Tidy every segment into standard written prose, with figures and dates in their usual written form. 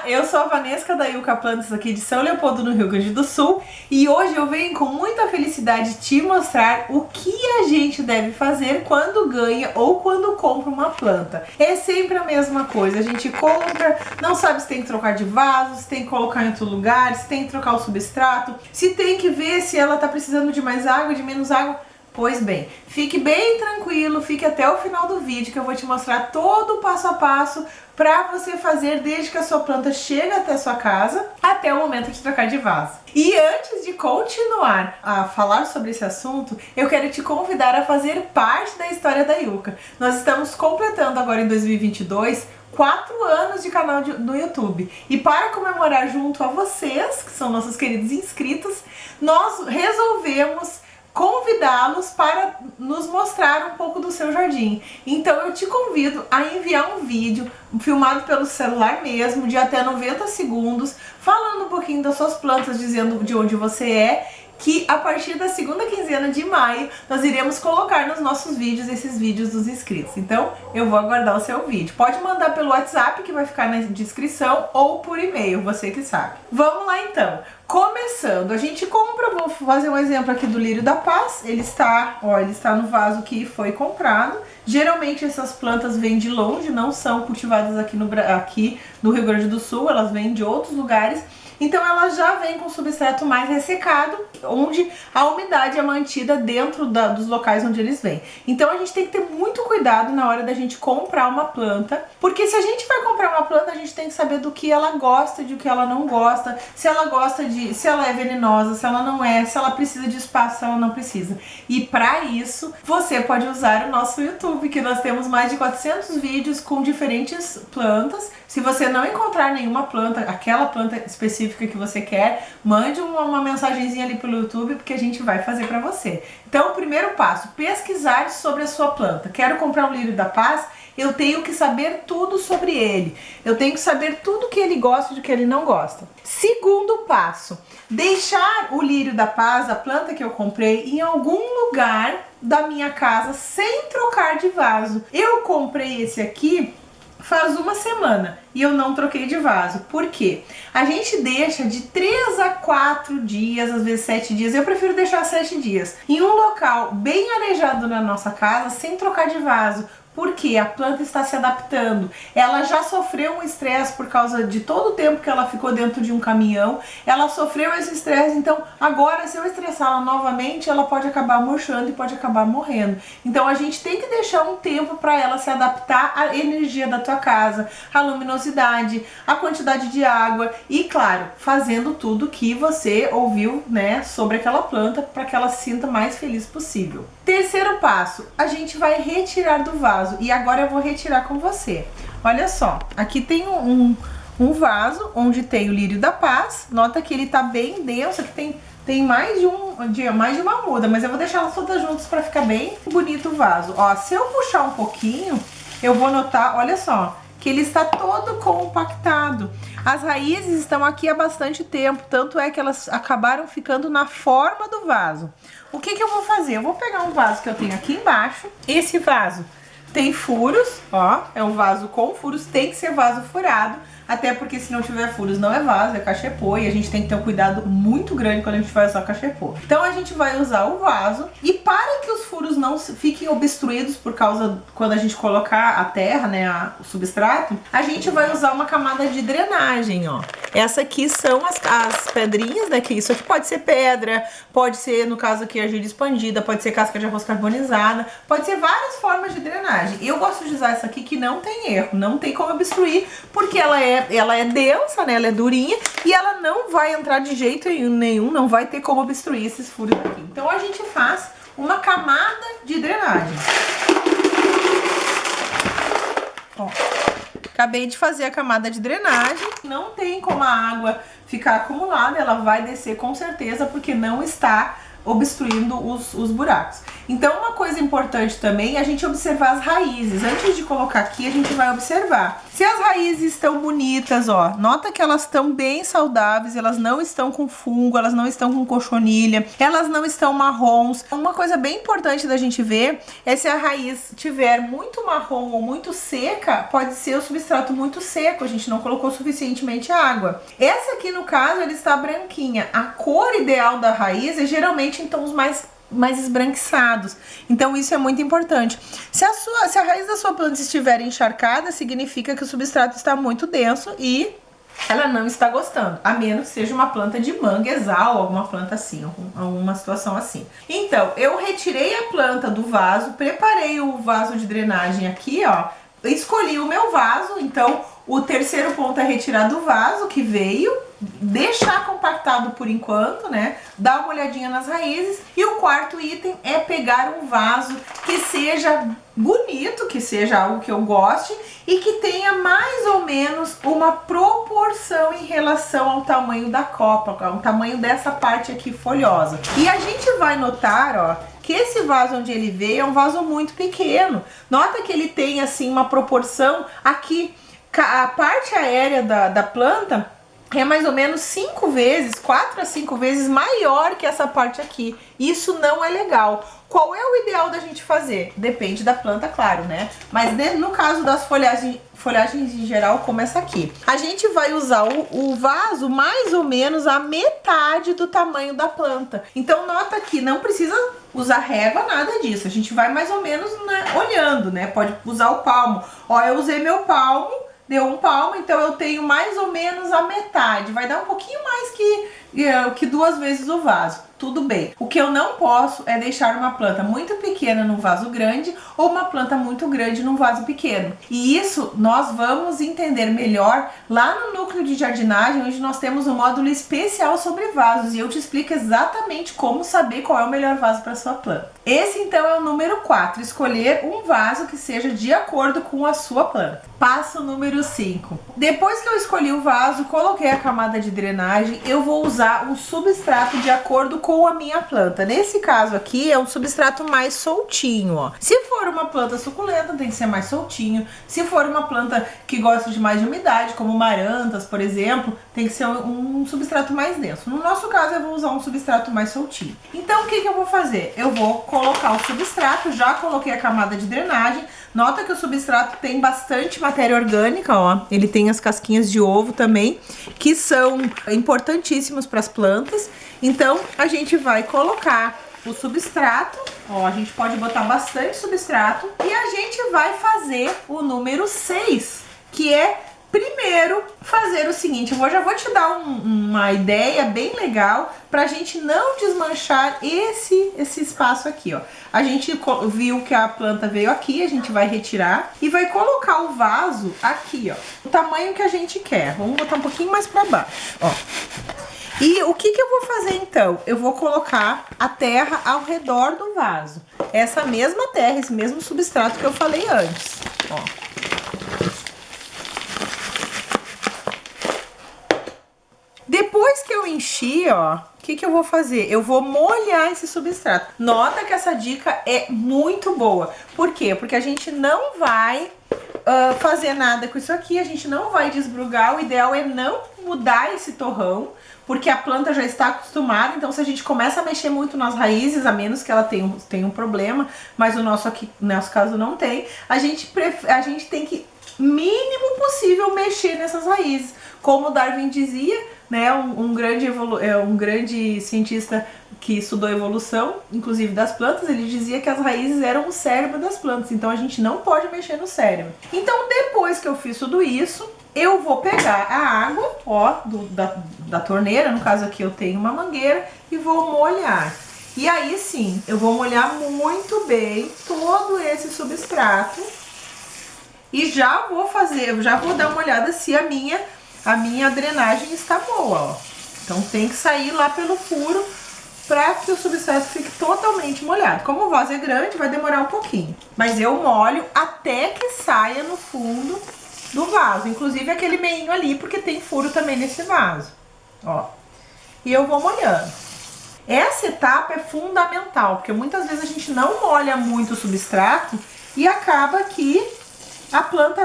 eu sou a Vanessa da Yuka Plantas aqui de São Leopoldo, no Rio Grande do Sul, e hoje eu venho com muita felicidade te mostrar o que a gente deve fazer quando ganha ou quando compra uma planta. É sempre a mesma coisa, a gente compra, não sabe se tem que trocar de vaso, se tem que colocar em outro lugar, se tem que trocar o substrato, se tem que ver se ela tá precisando de mais água, de menos água. Pois bem, fique bem tranquilo, fique até o final do vídeo que eu vou te mostrar todo o passo a passo para você fazer desde que a sua planta chega até a sua casa até o momento de trocar de vaso. E antes de continuar a falar sobre esse assunto, eu quero te convidar a fazer parte da história da Yuka. Nós estamos completando agora em 2022 4 anos de canal no YouTube. E para comemorar junto a vocês, que são nossos queridos inscritos, nós resolvemos convidá-los para nos mostrar um pouco do seu jardim. Então eu te convido a enviar um vídeo filmado pelo celular mesmo, de até 90 segundos, falando um pouquinho das suas plantas, dizendo de onde você é, que a partir da segunda quinzena de maio nós iremos colocar nos nossos vídeos esses vídeos dos inscritos. Então eu vou aguardar o seu vídeo. Pode mandar pelo WhatsApp que vai ficar na descrição ou por e-mail, você que sabe. Vamos lá então. Começando, a gente compra, vou fazer um exemplo aqui do lírio da paz. Ele está no vaso que foi comprado. Geralmente essas plantas vêm de longe, não são cultivadas aqui no Rio Grande do Sul, elas vêm de outros lugares. Então ela já vem com substrato mais ressecado, onde a umidade é mantida dentro dos locais onde eles vêm. Então a gente tem que ter muito cuidado na hora da gente comprar uma planta, porque se a gente vai comprar uma planta, a gente tem que saber do que ela gosta, de o que ela não gosta, se ela gosta se ela é venenosa, se ela não é, se ela precisa de espaço, se ela não precisa. E para isso, você pode usar o nosso YouTube, que nós temos mais de 400 vídeos com diferentes plantas. Se você não encontrar nenhuma planta, aquela planta específica que você quer, mande uma mensagenzinha ali pelo YouTube, porque a gente vai fazer para você. Então, o primeiro passo, pesquisar sobre a sua planta. Quero comprar um lírio da paz, eu tenho que saber tudo sobre ele. Eu tenho que saber tudo que ele gosta e do que ele não gosta. Segundo passo, deixar o lírio da paz, a planta que eu comprei, em algum lugar da minha casa sem trocar de vaso. Eu comprei esse aqui faz uma semana e eu não troquei de vaso. Por quê? A gente deixa de 3 a 4 dias, às vezes 7 dias, eu prefiro deixar 7 dias, em um local bem arejado na nossa casa, sem trocar de vaso. Porque a planta está se adaptando, ela já sofreu um estresse por causa de todo o tempo que ela ficou dentro de um caminhão, ela sofreu esse estresse, então agora se eu estressá-la novamente, ela pode acabar murchando e pode acabar morrendo. Então a gente tem que deixar um tempo para ela se adaptar à energia da tua casa, à luminosidade, à quantidade de água e, claro, fazendo tudo que você ouviu, né, sobre aquela planta para que ela se sinta mais feliz possível. Terceiro passo, a gente vai retirar do vaso. E agora eu vou retirar com você. Olha só, aqui tem um vaso onde tem o lírio da paz. Nota que ele tá bem denso, que tem mais de uma muda, mas eu vou deixar elas todas juntas para ficar bem bonito o vaso. Ó, se eu puxar um pouquinho, eu vou notar, olha só, que ele está todo compactado. As raízes estão aqui há bastante tempo, tanto é que elas acabaram ficando na forma do vaso. O que eu vou fazer? Eu vou pegar um vaso que eu tenho aqui embaixo. Esse vaso tem furos, ó, é um vaso com furos, tem que ser vaso furado, até porque se não tiver furos não é vaso, é cachepô, e a gente tem que ter um cuidado muito grande quando a gente vai usar cachepô. Então a gente vai usar o vaso, e para que os furos não fiquem obstruídos por causa, quando a gente colocar a terra, né, o substrato, a gente vai usar uma camada de drenagem, ó. Essa aqui são as pedrinhas, né, que isso aqui pode ser pedra, pode ser, no caso aqui, argila expandida, pode ser casca de arroz carbonizada, pode ser várias formas de drenagem. Eu gosto de usar essa aqui que não tem erro, não tem como obstruir, porque ela é densa, né? Ela é durinha e ela não vai entrar de jeito nenhum, não vai ter como obstruir esses furos aqui. Então a gente faz uma camada de drenagem. Ó, acabei de fazer a camada de drenagem, não tem como a água ficar acumulada, ela vai descer com certeza porque não está obstruindo os buracos. Então uma coisa importante também é a gente observar as raízes. Antes de colocar aqui, a gente vai observar. Se as raízes estão bonitas, ó, nota que elas estão bem saudáveis, elas não estão com fungo, elas não estão com cochonilha, elas não estão marrons. Uma coisa bem importante da gente ver é se a raiz tiver muito marrom ou muito seca, pode ser o substrato muito seco, a gente não colocou suficientemente água. Essa aqui, no caso, ela está branquinha. A cor ideal da raiz é geralmente em tons mais esbranquiçados. Então isso é muito importante. Se a raiz da sua planta estiver encharcada, significa que o substrato está muito denso e ela não está gostando, a menos que seja uma planta de manguezal, alguma planta assim, alguma situação assim. Então, eu retirei a planta do vaso, preparei o vaso de drenagem aqui, ó, escolhi o meu vaso. Então, o terceiro ponto é retirar do vaso que veio, deixar compactado por enquanto, né? Dar uma olhadinha nas raízes. E o quarto item é pegar um vaso que seja bonito, que seja algo que eu goste e que tenha mais ou menos uma proporção em relação ao tamanho da copa, ao tamanho dessa parte aqui folhosa. E a gente vai notar, ó, que esse vaso onde ele veio é um vaso muito pequeno. Nota que ele tem assim uma proporção aqui, a parte aérea da planta é mais ou menos 4 a 5 vezes maior que essa parte aqui. Isso não é legal. Qual é o ideal da gente fazer? Depende da planta, claro, né? Mas no caso das folhagens em geral, como essa aqui, a gente vai usar o vaso mais ou menos a metade do tamanho da planta. Então nota que não precisa usar régua, nada disso. A gente vai mais ou menos, né, olhando, né? Pode usar o palmo. Ó, eu usei meu palmo, deu um palmo, então eu tenho mais ou menos a metade. Vai dar um pouquinho mais que 2 vezes o vaso. Tudo bem. O que eu não posso é deixar uma planta muito pequena num vaso grande ou uma planta muito grande num vaso pequeno. E isso nós vamos entender melhor lá no núcleo de jardinagem, onde nós temos um módulo especial sobre vasos e eu te explico exatamente como saber qual é o melhor vaso para sua planta. Esse então é o número 4, escolher um vaso que seja de acordo com a sua planta. Passo número 5. Depois que eu escolhi o vaso, coloquei a camada de drenagem, eu vou usar o substrato de acordo com a minha planta. Nesse caso aqui é um substrato mais soltinho, ó. Se for uma planta suculenta, tem que ser mais soltinho. Se for uma planta que gosta de mais de umidade, como marantas, por exemplo, tem que ser um substrato mais denso. No nosso caso, eu vou usar um substrato mais soltinho. Então, o que eu vou fazer? Eu vou colocar o substrato, já coloquei a camada de drenagem. Nota que o substrato tem bastante matéria orgânica, ó. Ele tem as casquinhas de ovo também, que são importantíssimos para as plantas. Então, a gente vai colocar o substrato, ó, a gente pode botar bastante substrato. E a gente vai fazer o número 6, que é primeiro fazer o seguinte, já vou te dar uma ideia bem legal pra gente não desmanchar esse espaço aqui, ó. A gente viu que a planta veio aqui, a gente vai retirar e vai colocar o vaso aqui, ó, o tamanho que a gente quer. Vamos botar um pouquinho mais pra baixo, ó. E o que eu vou fazer então? Eu vou colocar a terra ao redor do vaso. Essa mesma terra, esse mesmo substrato que eu falei antes, ó. Depois que eu enchi, ó, o que eu vou fazer? Eu vou molhar esse substrato. Nota que essa dica é muito boa. Por quê? Porque a gente não vai fazer nada com isso aqui, a gente não vai desbrugar. O ideal é não mudar esse torrão, porque a planta já está acostumada. Então, se a gente começa a mexer muito nas raízes, a menos que ela tenha um problema, mas o nosso caso não tem, a gente tem que, mínimo possível, mexer nessas raízes. Como Darwin dizia, né, um grande cientista que estudou evolução, inclusive das plantas, ele dizia que as raízes eram o cérebro das plantas, então a gente não pode mexer no cérebro. Então, depois que eu fiz tudo isso, eu vou pegar a água, ó, da torneira, no caso aqui eu tenho uma mangueira, e vou molhar. E aí sim, eu vou molhar muito bem todo esse substrato e já vou dar uma olhada se a minha drenagem está boa, ó. Então tem que sair lá pelo furo para que o substrato fique totalmente molhado. Como o vaso é grande, vai demorar um pouquinho. Mas eu molho até que saia no fundo do vaso. Inclusive aquele meinho ali, porque tem furo também nesse vaso, ó. E eu vou molhando. Essa etapa é fundamental, porque muitas vezes a gente não molha muito o substrato e acaba que a planta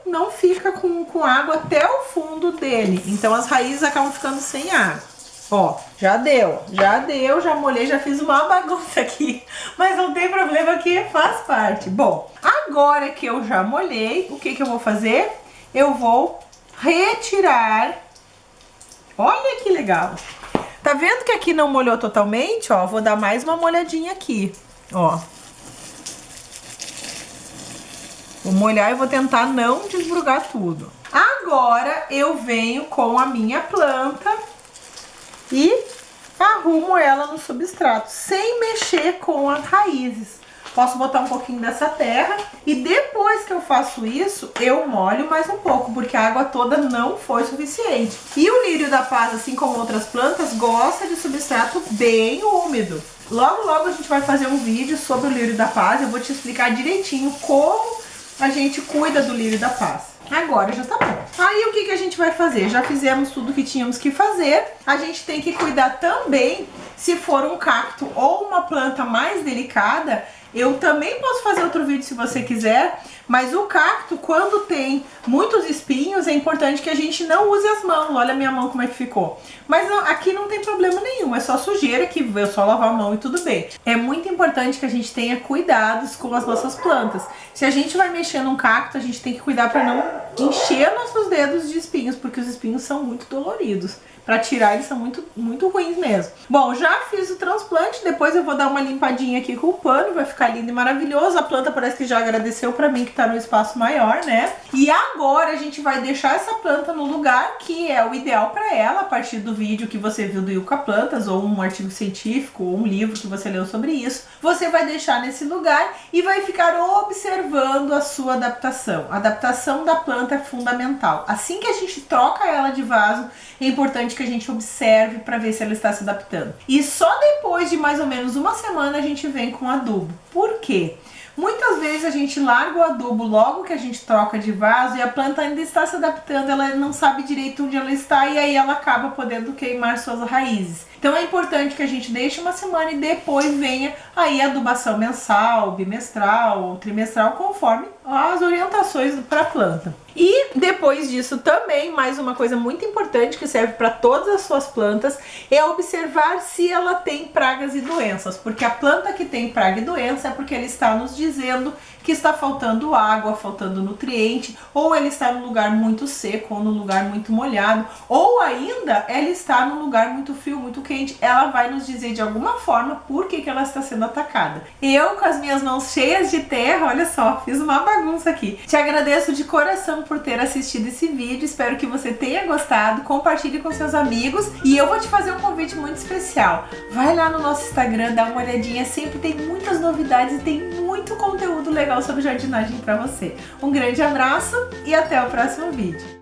não fica com água até o fundo dele. Então as raízes acabam ficando sem água. Ó, já deu, já molhei, já fiz uma bagunça aqui, mas não tem problema que faz parte. Bom, agora que eu já molhei, o que eu vou fazer? Eu vou retirar. Olha que legal. Tá vendo que aqui não molhou totalmente? Ó, vou dar mais uma molhadinha aqui, ó. Vou molhar e vou tentar não desbrugar tudo. Agora eu venho com a minha planta e arrumo ela no substrato, sem mexer com as raízes. Posso botar um pouquinho dessa terra e depois que eu faço isso, eu molho mais um pouco, porque a água toda não foi suficiente. E o lírio da paz, assim como outras plantas, gosta de substrato bem úmido. Logo, logo a gente vai fazer um vídeo sobre o lírio da paz, eu vou te explicar direitinho como a gente cuida do lírio da paz. Agora já tá bom. Aí o que a gente vai fazer? Já fizemos tudo que tínhamos que fazer. A gente tem que cuidar também, se for um cacto ou uma planta mais delicada. Eu também posso fazer outro vídeo se você quiser, mas o cacto, quando tem muitos espinhos, é importante que a gente não use as mãos. Olha a minha mão como é que ficou. Mas não, aqui não tem problema nenhum, é só sujeira, que é só lavar a mão e tudo bem. É muito importante que a gente tenha cuidados com as nossas plantas. Se a gente vai mexer num cacto, a gente tem que cuidar para não encher nossos dedos de espinhos, porque os espinhos são muito doloridos. Para tirar, eles são muito ruins mesmo. Bom, já fiz o transplante, depois eu vou dar uma limpadinha aqui com o pano, vai ficar lindo e maravilhoso. A planta parece que já agradeceu para mim, que tá no espaço maior, né? E agora a gente vai deixar essa planta no lugar que é o ideal para ela, a partir do vídeo que você viu do Yucca Plantas, ou um artigo científico, ou um livro que você leu sobre isso. Você vai deixar nesse lugar e vai ficar observando a sua adaptação. A adaptação da planta é fundamental. Assim que a gente troca ela de vaso, é importante que a gente observe para ver se ela está se adaptando. E só depois de mais ou menos uma semana a gente vem com adubo. Por quê? Muitas vezes a gente larga o adubo logo que a gente troca de vaso e a planta ainda está se adaptando, ela não sabe direito onde ela está e aí ela acaba podendo queimar suas raízes. Então é importante que a gente deixe uma semana e depois venha aí a adubação mensal, bimestral ou trimestral, conforme as orientações para a planta. E depois disso também, mais uma coisa muito importante que serve para todas as suas plantas é observar se ela tem pragas e doenças, porque a planta que tem praga e doença é porque ela está nos dizendo que está faltando água, faltando nutriente, ou ela está num lugar muito seco, ou num lugar muito molhado, ou ainda ela está num lugar muito frio, muito quente. Ela vai nos dizer de alguma forma por que ela está sendo atacada. Eu, com as minhas mãos cheias de terra, olha só, fiz uma bagunça aqui. Te agradeço de coração por ter assistido esse vídeo, espero que você tenha gostado, compartilhe com seus amigos e eu vou te fazer um convite muito especial. Vai lá no nosso Instagram, dá uma olhadinha, sempre tem muitas novidades e tem muito conteúdo legal sobre jardinagem para você. Um grande abraço e até o próximo vídeo.